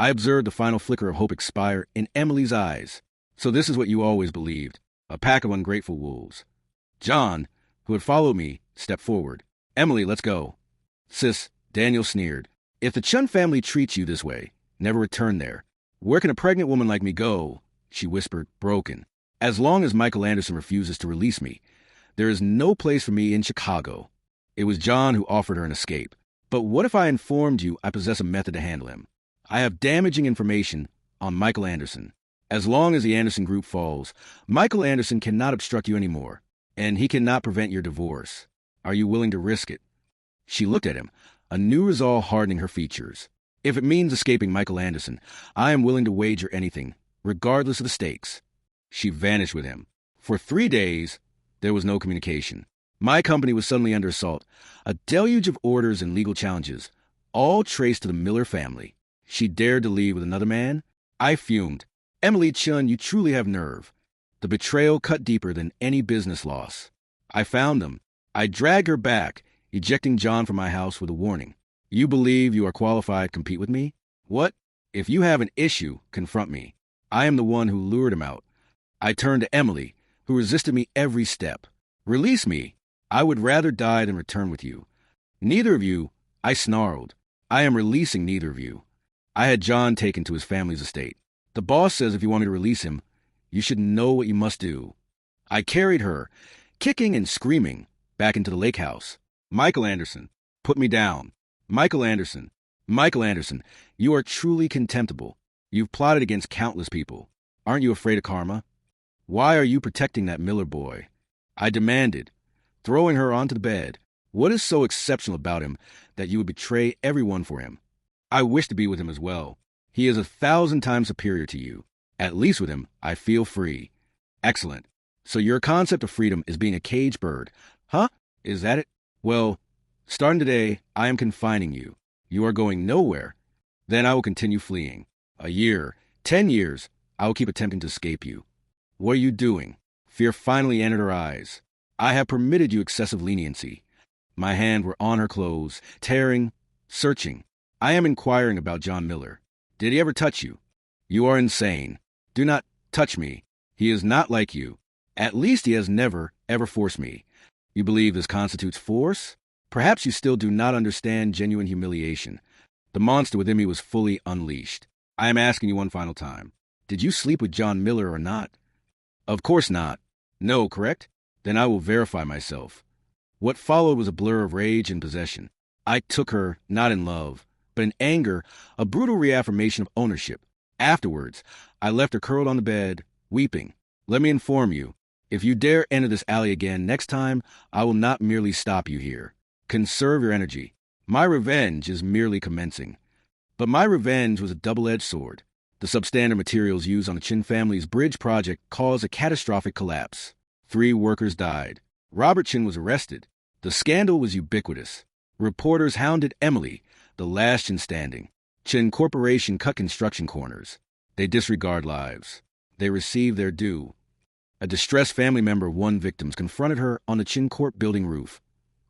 I observed the final flicker of hope expire in Emily's eyes. So this is what you always believed. A pack of ungrateful wolves. John, who had followed me, stepped forward. Emily, let's go. Sis, Daniel sneered. If the Chun family treats you this way, never return there. Where can a pregnant woman like me go? She whispered, broken. As long as Michael Anderson refuses to release me, there is no place for me in Chicago. It was John who offered her an escape. But what if I informed you I possess a method to handle him? I have damaging information on Michael Anderson. As long as the Anderson group falls, Michael Anderson cannot obstruct you anymore, and he cannot prevent your divorce. Are you willing to risk it? She looked at him, a new resolve hardening her features. If it means escaping Michael Anderson, I am willing to wager anything, regardless of the stakes. She vanished with him. For 3 days, there was no communication. My company was suddenly under assault, a deluge of orders and legal challenges, all traced to the Miller family. She dared to leave with another man? I fumed. Emily Chun, you truly have nerve. The betrayal cut deeper than any business loss. I found them. I dragged her back, ejecting John from my house with a warning. You believe you are qualified to compete with me? What? If you have an issue, confront me. I am the one who lured him out. I turned to Emily, who resisted me every step. Release me. I would rather die than return with you. Neither of you, I snarled. I am releasing neither of you. I had John taken to his family's estate. The boss says if you want me to release him, you should know what you must do. I carried her, kicking and screaming, back into the lake house. Michael Anderson, put me down. Michael Anderson, you are truly contemptible. You've plotted against countless people. Aren't you afraid of karma? Why are you protecting that Miller boy? I demanded, throwing her onto the bed. What is so exceptional about him that you would betray everyone for him? I wish to be with him as well. He is 1,000 times superior to you. At least with him, I feel free. Excellent. So your concept of freedom is being a cage bird. Huh? Is that it? Well, starting today, I am confining you. You are going nowhere. Then I will continue fleeing. A year, 10 years, I will keep attempting to escape you. What are you doing? Fear finally entered her eyes. I have permitted you excessive leniency. My hands were on her clothes, tearing, searching. I am inquiring about John Miller. Did he ever touch you? You are insane. Do not touch me. He is not like you. At least he has never, ever forced me. You believe this constitutes force? Perhaps you still do not understand genuine humiliation. The monster within me was fully unleashed. I am asking you one final time. Did you sleep with John Miller or not? Of course not. No, correct? Then I will verify myself. What followed was a blur of rage and possession. I took her, not in love, but in anger, a brutal reaffirmation of ownership. Afterwards, I left her curled on the bed, weeping. Let me inform you, if you dare enter this alley again next time, I will not merely stop you here. Conserve your energy. My revenge is merely commencing. But my revenge was a double-edged sword. The substandard materials used on the Chin family's bridge project caused a catastrophic collapse. 3 workers died. Robert Chin was arrested. The scandal was ubiquitous. Reporters hounded Emily, the last Chin standing. Chin Corporation cut construction corners. They disregard lives. They receive their due. A distressed family member of one victim confronted her on the Chin Corp building roof,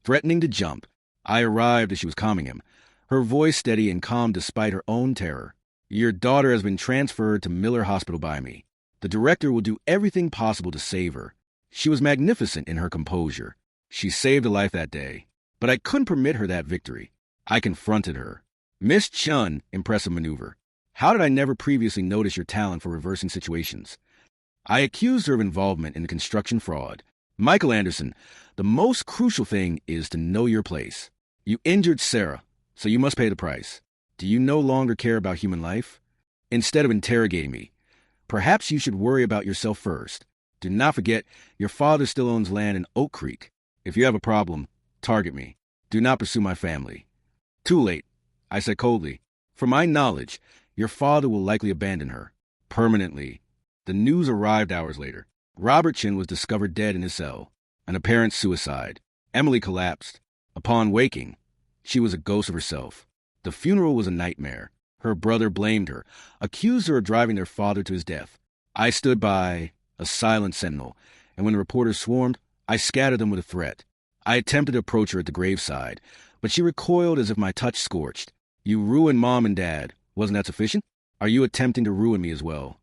threatening to jump. I arrived as she was calming him, her voice steady and calm despite her own terror. Your daughter has been transferred to Miller Hospital by me. The director will do everything possible to save her. She was magnificent in her composure. She saved a life that day. But I couldn't permit her that victory. I confronted her. Miss Chun, impressive maneuver. How did I never previously notice your talent for reversing situations? I accused her of involvement in the construction fraud. Michael Anderson, the most crucial thing is to know your place. You injured Sarah, so you must pay the price. Do you no longer care about human life? Instead of interrogating me, perhaps you should worry about yourself first. Do not forget, your father still owns land in Oak Creek. If you have a problem, target me. Do not pursue my family. Too late, I said coldly. From my knowledge, your father will likely abandon her. Permanently. The news arrived hours later. Robert Chin was discovered dead in his cell. An apparent suicide. Emily collapsed. Upon waking, she was a ghost of herself. The funeral was a nightmare. Her brother blamed her, accused her of driving their father to his death. I stood by, a silent sentinel, and when the reporters swarmed, I scattered them with a threat. I attempted to approach her at the graveside, but she recoiled as if my touch scorched. You ruined Mom and Dad. Wasn't that sufficient? Are you attempting to ruin me as well?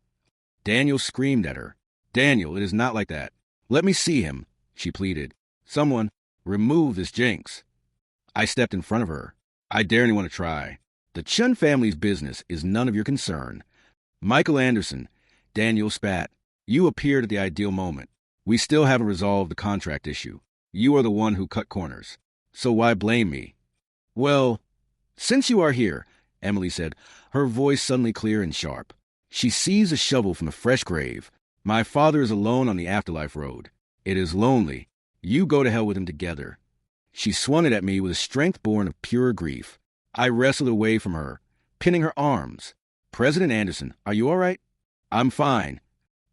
Daniel screamed at her. Daniel, it is not like that. Let me see him, she pleaded. Someone, remove this jinx. I stepped in front of her. I dare anyone to try. The Chun family's business is none of your concern. Michael Anderson, Daniel spat. You appeared at the ideal moment. We still haven't resolved the contract issue. You are the one who cut corners. So why blame me? Well, since you are here, Emily said, her voice suddenly clear and sharp. She seized a shovel from a fresh grave. My father is alone on the afterlife road. It is lonely. You go to hell with him together. She swung it at me with a strength born of pure grief. I wrestled away from her, pinning her arms. President Anderson, are you all right? I'm fine.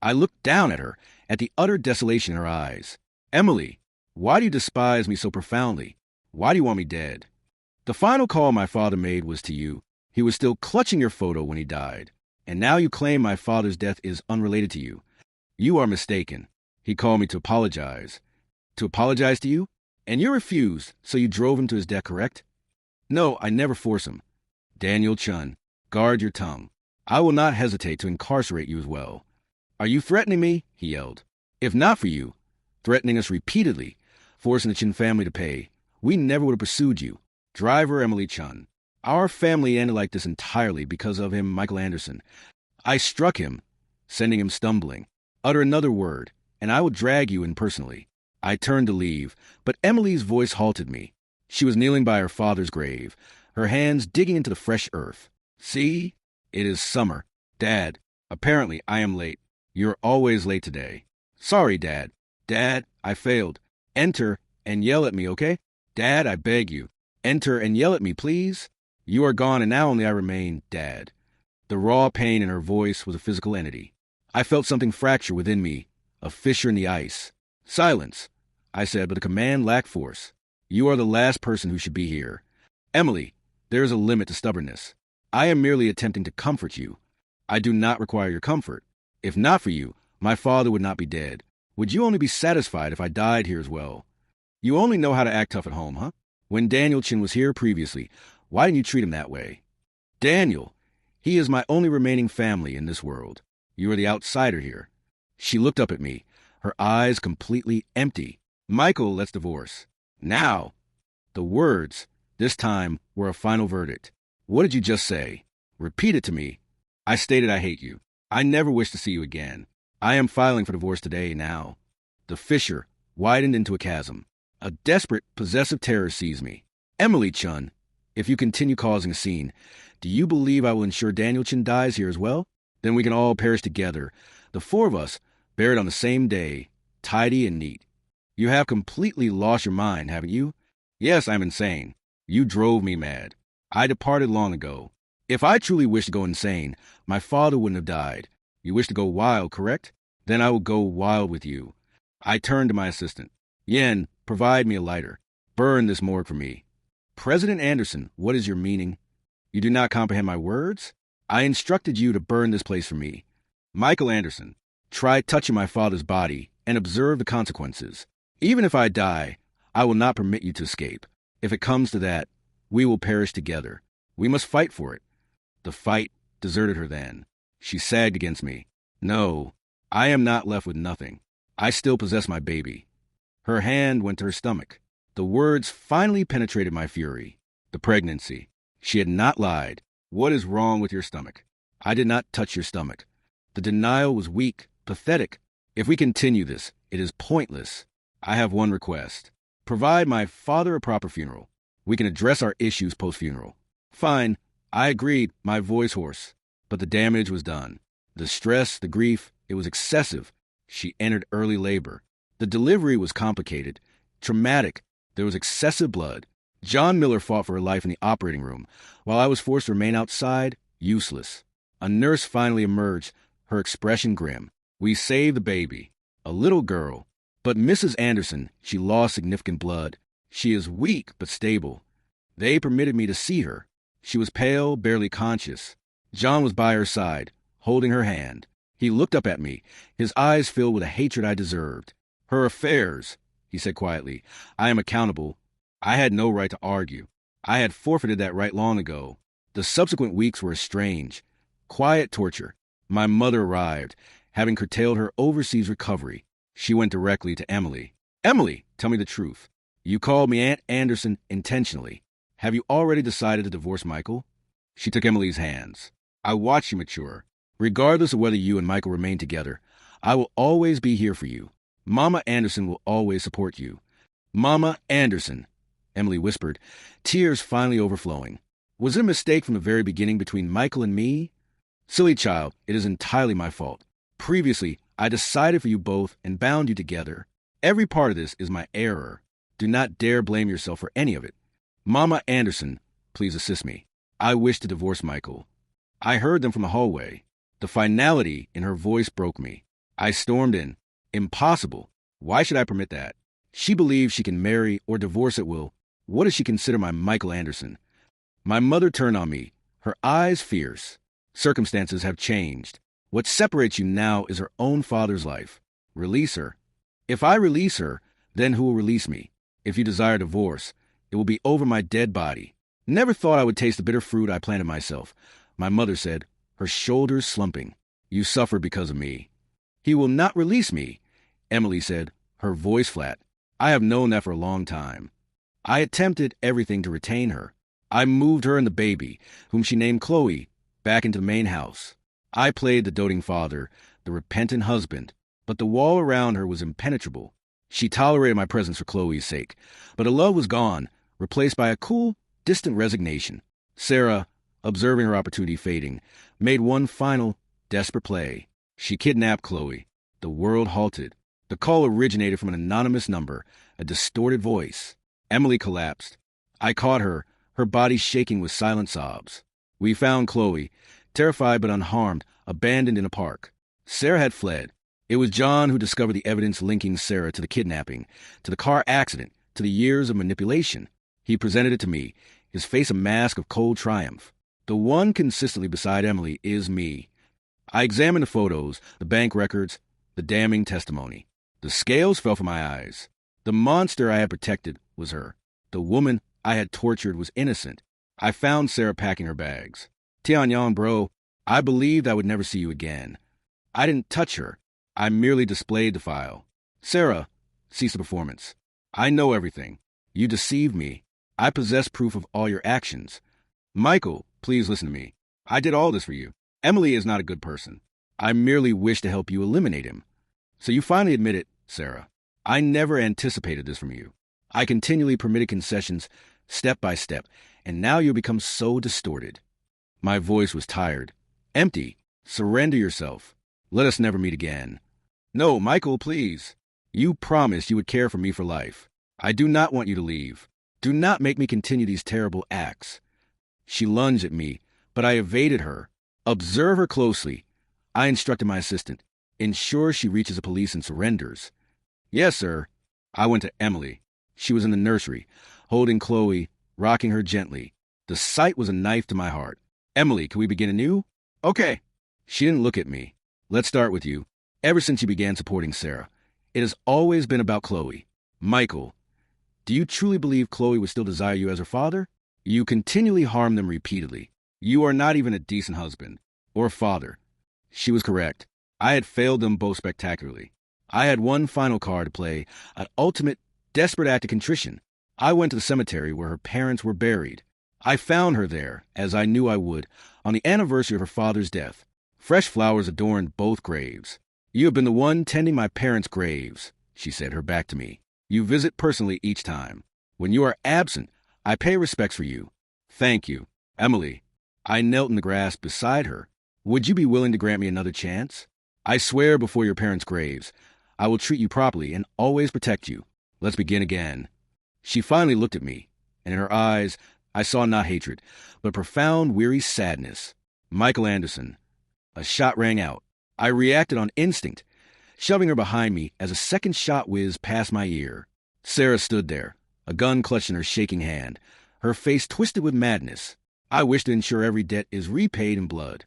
I looked down at her, at the utter desolation in her eyes. Emily, why do you despise me so profoundly? Why do you want me dead? The final call my father made was to you. He was still clutching your photo when he died. And now you claim my father's death is unrelated to you. You are mistaken. He called me to apologize. To apologize to you? And you refused, so you drove him to his death, correct? No, I never force him. Daniel Chun, guard your tongue. I will not hesitate to incarcerate you as well. Are you threatening me? He yelled. If not for you, threatening us repeatedly, forcing the Chun family to pay, we never would have pursued you. Driver Emily Chun. Our family ended like this entirely because of him, Michael Anderson. I struck him, sending him stumbling. Utter another word, and I will drag you in personally. I turned to leave, but Emily's voice halted me. She was kneeling by her father's grave, her hands digging into the fresh earth. See? It is summer. Dad, apparently I am late. You're always late today. Sorry, Dad. Dad, I failed. Enter and yell at me, okay? Dad, I beg you. Enter and yell at me, please. You are gone, and now only I remain, Dad. The raw pain in her voice was a physical entity. I felt something fracture within me, a fissure in the ice. Silence, I said, but the command lacked force. You are the last person who should be here. Emily, there is a limit to stubbornness. I am merely attempting to comfort you. I do not require your comfort. If not for you, my father would not be dead. Would you only be satisfied if I died here as well? You only know how to act tough at home, huh? When Daniel Chin was here previously, why didn't you treat him that way? Daniel, he is my only remaining family in this world. You are the outsider here. She looked up at me, her eyes completely empty. Michael, let's divorce. Now. The words, this time, were a final verdict. What did you just say? Repeat it to me. I stated I hate you. I never wish to see you again. I am filing for divorce today, now. The fissure widened into a chasm. A desperate, possessive terror seized me. Emily Chun, if you continue causing a scene, do you believe I will ensure Daniel Chin dies here as well? Then we can all perish together, the four of us, buried on the same day, tidy and neat. You have completely lost your mind, haven't you? Yes, I'm insane. You drove me mad. I departed long ago. If I truly wished to go insane, my father wouldn't have died. You wish to go wild, correct? Then I will go wild with you. I turned to my assistant. Yen, provide me a lighter. Burn this morgue for me. President Anderson, what is your meaning? You do not comprehend my words? I instructed you to burn this place for me. Michael Anderson, try touching my father's body and observe the consequences. Even if I die, I will not permit you to escape. If it comes to that, we will perish together. We must fight for it. The fight deserted her then. She sagged against me. No, I am not left with nothing. I still possess my baby. Her hand went to her stomach. The words finally penetrated my fury. The pregnancy. She had not lied. What is wrong with your stomach? I did not touch your stomach. The denial was weak, pathetic. If we continue this, it is pointless. I have one request. Provide my father a proper funeral. We can address our issues post-funeral. Fine, I agreed, my voice hoarse. But the damage was done. The stress, the grief, it was excessive. She entered early labor. The delivery was complicated, traumatic. There was excessive blood. John Miller fought for her life in the operating room, while I was forced to remain outside, useless. A nurse finally emerged, her expression grim. We saved the baby, a little girl. But Mrs. Anderson, she lost significant blood. She is weak but stable. They permitted me to see her. She was pale, barely conscious. John was by her side, holding her hand. He looked up at me, his eyes filled with a hatred I deserved. Her affairs, he said quietly. I am accountable. I had no right to argue. I had forfeited that right long ago. The subsequent weeks were strange. Quiet torture. My mother arrived, having curtailed her overseas recovery. She went directly to Emily. Emily, tell me the truth. You called me Aunt Anderson intentionally. Have you already decided to divorce Michael? She took Emily's hands. I watched you mature. Regardless of whether you and Michael remain together, I will always be here for you. Mama Anderson will always support you. Mama Anderson, Emily whispered, tears finally overflowing. Was it a mistake from the very beginning between Michael and me? Silly child, it is entirely my fault. Previously, I decided for you both and bound you together. Every part of this is my error. Do not dare blame yourself for any of it. Mama Anderson, please assist me. I wish to divorce Michael. I heard them from the hallway. The finality in her voice broke me. I stormed in. Impossible. Why should I permit that? She believes she can marry or divorce at will. What does she consider my Michael Anderson? My mother turned on me, her eyes fierce. Circumstances have changed. What separates you now is her own father's life. Release her. If I release her, then who will release me? If you desire divorce, it will be over my dead body. Never thought I would taste the bitter fruit I planted myself, my mother said, her shoulders slumping. You suffer because of me. He will not release me, Emily said, her voice flat. I have known that for a long time. I attempted everything to retain her. I moved her and the baby, whom she named Chloe, back into the main house. I played the doting father, the repentant husband, but the wall around her was impenetrable. She tolerated my presence for Chloe's sake, but her love was gone, replaced by a cool, distant resignation. Sarah, observing her opportunity fading, made one final, desperate play. She kidnapped Chloe. The world halted. The call originated from an anonymous number, a distorted voice. Emily collapsed. I caught her, her body shaking with silent sobs. We found Chloe, terrified but unharmed, abandoned in a park. Sarah had fled. It was John who discovered the evidence linking Sarah to the kidnapping, to the car accident, to the years of manipulation. He presented it to me, his face a mask of cold triumph. The one consistently beside Emily is me. I examined the photos, the bank records, the damning testimony. The scales fell from my eyes. The monster I had protected was her. The woman I had tortured was innocent. I found Sarah packing her bags. Tianyang, bro, I believed I would never see you again. I didn't touch her. I merely displayed the file. Sarah, cease the performance. I know everything. You deceived me. I possess proof of all your actions. Michael, please listen to me. I did all this for you. Emily is not a good person. I merely wish to help you eliminate him. So you finally admit it, Sarah. I never anticipated this from you. I continually permitted concessions, step by step, and now you become so distorted. My voice was tired, empty. Surrender yourself. Let us never meet again. No, Michael, please. You promised you would care for me for life. I do not want you to leave. Do not make me continue these terrible acts. She lunged at me, but I evaded her. Observe her closely. I instructed my assistant. Ensure she reaches the police and surrenders. Yes, sir. I went to Emily. She was in the nursery, holding Chloe, rocking her gently. The sight was a knife to my heart. Emily, can we begin anew? Okay. She didn't look at me. Let's start with you. Ever since you began supporting Sarah, it has always been about Chloe. Michael, do you truly believe Chloe would still desire you as her father? You continually harm them repeatedly. You are not even a decent husband or father. She was correct. I had failed them both spectacularly. I had one final card to play, an ultimate, desperate act of contrition. I went to the cemetery where her parents were buried. I found her there, as I knew I would, on the anniversary of her father's death. Fresh flowers adorned both graves. You have been the one tending my parents' graves, she said, her back to me. You visit personally each time. When you are absent, I pay respects for you. Thank you. Emily, I knelt in the grass beside her. Would you be willing to grant me another chance? I swear before your parents' graves, I will treat you properly and always protect you. Let's begin again. She finally looked at me, and in her eyes, I saw not hatred, but profound, weary sadness. Michael Anderson. A shot rang out. I reacted on instinct, shoving her behind me as a second shot whizzed past my ear. Sarah stood there, a gun clutched in her shaking hand, her face twisted with madness. I wish to ensure every debt is repaid in blood.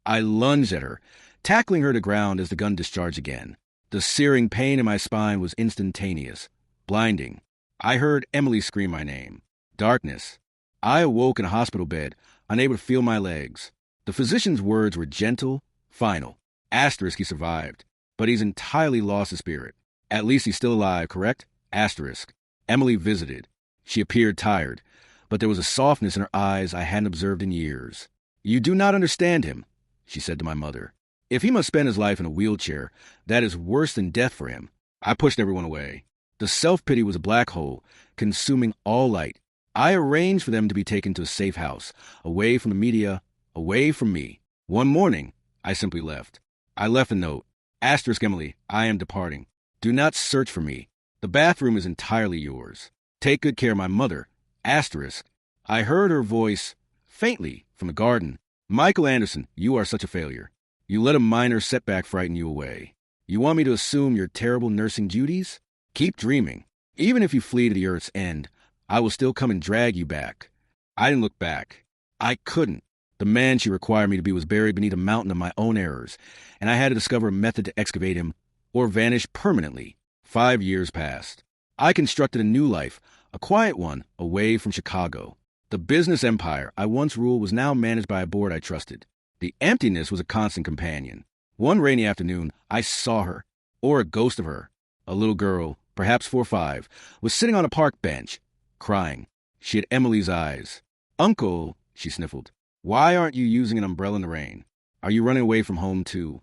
I lunged at her, tackling her to ground as the gun discharged again. The searing pain in my spine was instantaneous, blinding. I heard Emily scream my name. Darkness. I awoke in a hospital bed, unable to feel my legs. The physician's words were gentle, final. Asterisk, he survived. But he's entirely lost his spirit. At least he's still alive, correct? Asterisk. Emily visited. She appeared tired, but there was a softness in her eyes I hadn't observed in years. You do not understand him, she said to my mother. If he must spend his life in a wheelchair, that is worse than death for him. I pushed everyone away. The self-pity was a black hole, consuming all light. I arranged for them to be taken to a safe house, away from the media, away from me. One morning, I simply left. I left a note. Asterisk, Emily, I am departing. Do not search for me. The bathroom is entirely yours. Take good care of my mother. Asterisk. I heard her voice, faintly, from the garden. Michael Anderson, you are such a failure. You let a minor setback frighten you away. You want me to assume your terrible nursing duties? Keep dreaming. Even if you flee to the earth's end, I will still come and drag you back. I didn't look back. I couldn't. The man she required me to be was buried beneath a mountain of my own errors, and I had to discover a method to excavate him or vanish permanently. 5 years passed. I constructed a new life, a quiet one, away from Chicago. The business empire I once ruled was now managed by a board I trusted. The emptiness was a constant companion. One rainy afternoon, I saw her, or a ghost of her. A little girl, perhaps 4 or 5, was sitting on a park bench, crying. She had Emily's eyes. Uncle, she sniffled, why aren't you using an umbrella in the rain? Are you running away from home, too?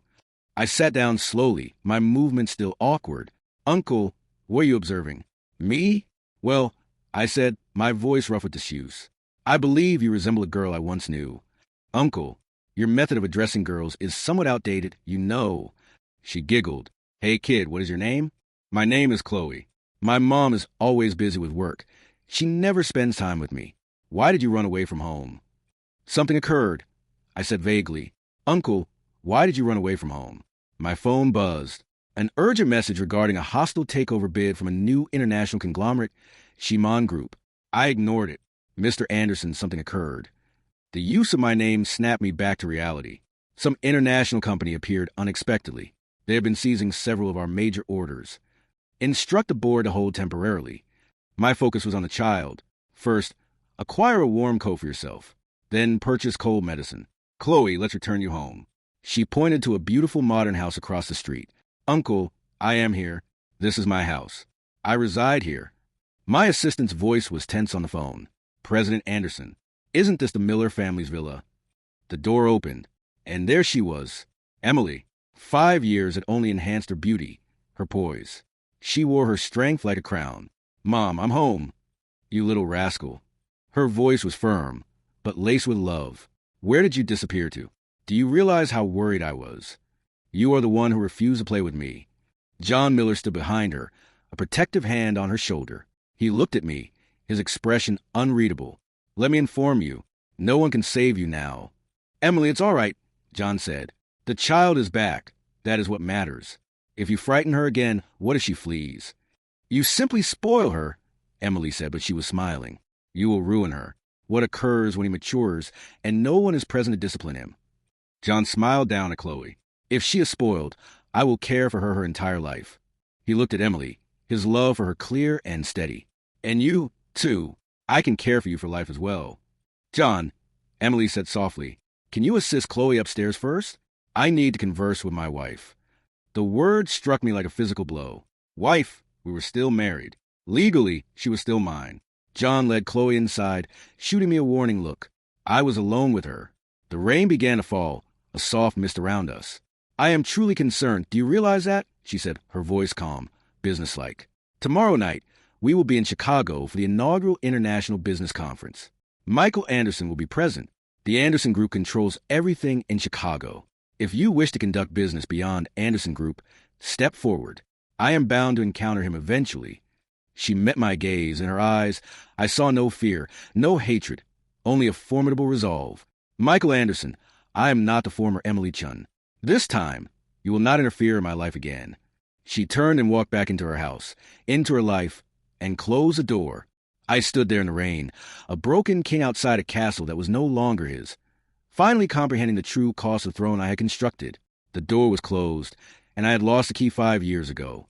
I sat down slowly, my movements still awkward. Uncle, what are you observing? Me? Well, I said, my voice ruffled disuse. I believe you resemble a girl I once knew. Uncle, your method of addressing girls is somewhat outdated, you know. She giggled. Hey, kid, what is your name? My name is Chloe. My mom is always busy with work. She never spends time with me. Why did you run away from home? Something occurred. I said vaguely. Uncle, why did you run away from home? My phone buzzed. An urgent message regarding a hostile takeover bid from a new international conglomerate, Shimon Group. I ignored it. Mr. Anderson, something occurred. The use of my name snapped me back to reality. Some international company appeared unexpectedly. They had been seizing several of our major orders. Instruct the board to hold temporarily. My focus was on the child. First, acquire a warm coat for yourself. Then purchase cold medicine. Chloe, let's return you home. She pointed to a beautiful modern house across the street. Uncle, I am here. This is my house. I reside here. My assistant's voice was tense on the phone. President Anderson, isn't this the Miller family's villa? The door opened, and there she was, Emily. 5 years had only enhanced her beauty, her poise. She wore her strength like a crown. Mom, I'm home. You little rascal. Her voice was firm, but laced with love. Where did you disappear to? Do you realize how worried I was? You are the one who refused to play with me. John Miller stood behind her, a protective hand on her shoulder. He looked at me, his expression unreadable. Let me inform you, no one can save you now. Emily, it's all right, John said. The child is back. That is what matters. If you frighten her again, what if she flees? You simply spoil her, Emily said, but she was smiling. You will ruin her. What occurs when he matures, and no one is present to discipline him? John smiled down at Chloe. If she is spoiled, I will care for her entire life. He looked at Emily, his love for her clear and steady. And you, too. I can care for you for life as well. John, Emily said softly, can you assist Chloe upstairs first? I need to converse with my wife. The word struck me like a physical blow. Wife, we were still married. Legally, she was still mine. John led Chloe inside, shooting me a warning look. I was alone with her. The rain began to fall, a soft mist around us. I am truly concerned. Do you realize that? She said, her voice calm, businesslike. Tomorrow night, we will be in Chicago for the inaugural International Business Conference. Michael Anderson will be present. The Anderson Group controls everything in Chicago. If you wish to conduct business beyond Anderson Group, step forward. I am bound to encounter him eventually. She met my gaze. In her eyes, I saw no fear, no hatred, only a formidable resolve. Michael Anderson, I am not the former Emily Chun. This time, you will not interfere in my life again. She turned and walked back into her house, into her life, and closed the door. I stood there in the rain, a broken king outside a castle that was no longer his, finally comprehending the true cost of the throne I had constructed. The door was closed, and I had lost the key 5 years ago.